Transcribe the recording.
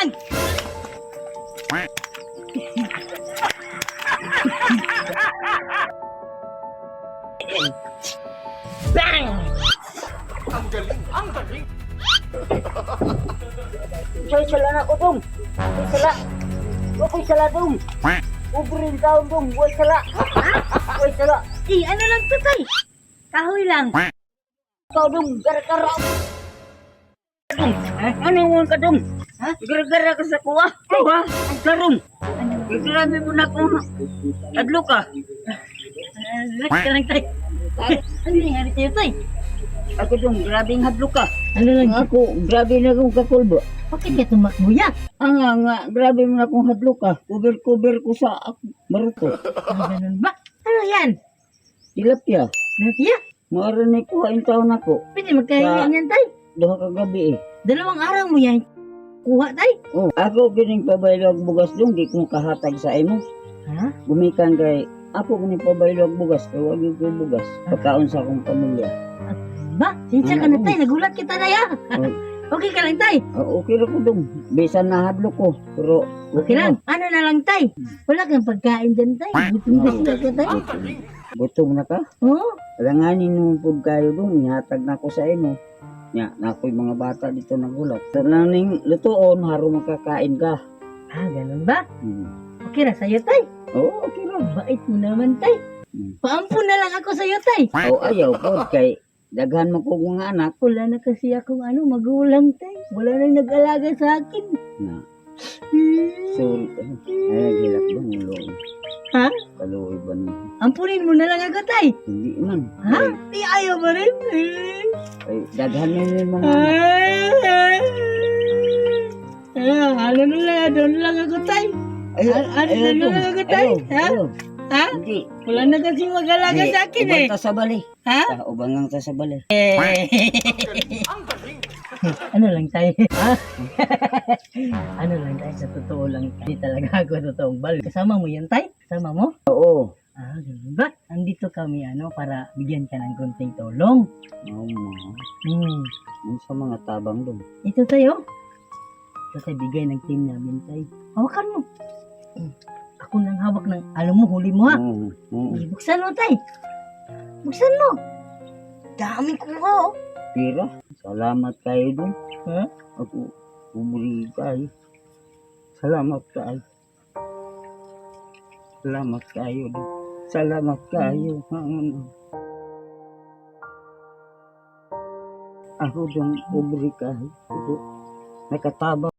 Bang! Bang! Say sala na ko dong. Say sala. Uy sala dong. Ubrin taon dong. Uy sala. Uy sala. Ano lang to, tay? Kahoy lang. Ikaw dong. Gara-gara. Ano mo ka dong? Ha? Gara-gara ka sa kuha. Kuha. Ang karong. Grabe mo na kung adlo ka. Relax ka lang, tay. Ano nangyari sa'yo, tay? Ako dong. Grabe ang hadlo ka. Ano lang? Ako. Grabe na akong kakulbo. Bakit ka tumakbo yan? Nga. Grabe mo na akong hadlo ka. Cover ko sa baruko. Ganun ba? Ano yan? Tilapia. Napiya? Maaari kuhain taon ako. Pwede magkahilan yan, tay. Duha ka gabi eh. 2 araw mo yan. Kuha, tay. Oh, ako gining pabaylo og bugas dong di ko kahatag sa imo. Ha? Gumikan kay ako gining pabaylo og bugas kay wag ko bugas. Pagkaon sa akong pamilya. Ba? Sinsya ka na, tay. Nagulat kita na yan. Okay ka lang, tay. Okay ra ko dong. Bisan na hadlo ko. Pero Okay lang. Ano na lang, tay? Wala kang pagkain dyan, tay. Gutom na ka, tay. Gutom na ka? Oo. Alanganin mo pud kayo dong ihatag na ko sa imo. Nya, na ako'y mga bata dito nagulat. Sa ning lutuon haro makakain ka. Ganun ba? Hmm. Okay na sa'yo, tay. Oh, okay ra. Bait mo naman, tay. Paampun na lang ako sa'yo, tay. Oh, ayaw po kay daghan mo ko mga anak. Wala na kasi akong magulang, tay. Wala nang nag-alaga sa akin. Na. Sorry. Ay, naghilak ba ng ulo? Ha? Kaluoy ba niya? Ampunin mo na lang ako, tay. Hindi man. Ha? Ayaw mo rin. Ay, daghan mo yung mga anak. Ano na lang, doon lang ako, tay. Ano na lang ako, tay? Ha? Ha? Hindi. Wala na kasi mag-alaga sa akin, eh. Ubang ta sa bali. Ha? Ubang ta sa bali. Ano lang tayo? Ha? Ano lang tayo? Sa totoo lang, hindi talaga ako totoong bal. Kasama mo yan, tay? Kasama mo? Oo. Ganun ba? Andito kami, para bigyan ka ng konting tulong. Oo mo. Hmm. Ano sa mga tabang doon? Ito tayo. Ito tayo, bigay ng team namin, tay. Hawakan mo. Ako nang hawak ng, alam mo, huli mo, ha? Oo. Buksan mo, tay. Buksan mo. Dami kuha, oh. Pira. Salamat kayo doon. Ha? Ako, umuli kayo. Salamat kayo. Salamat kayo doon. Salamat kayo. Ako doon, umuli kayo. Nakataba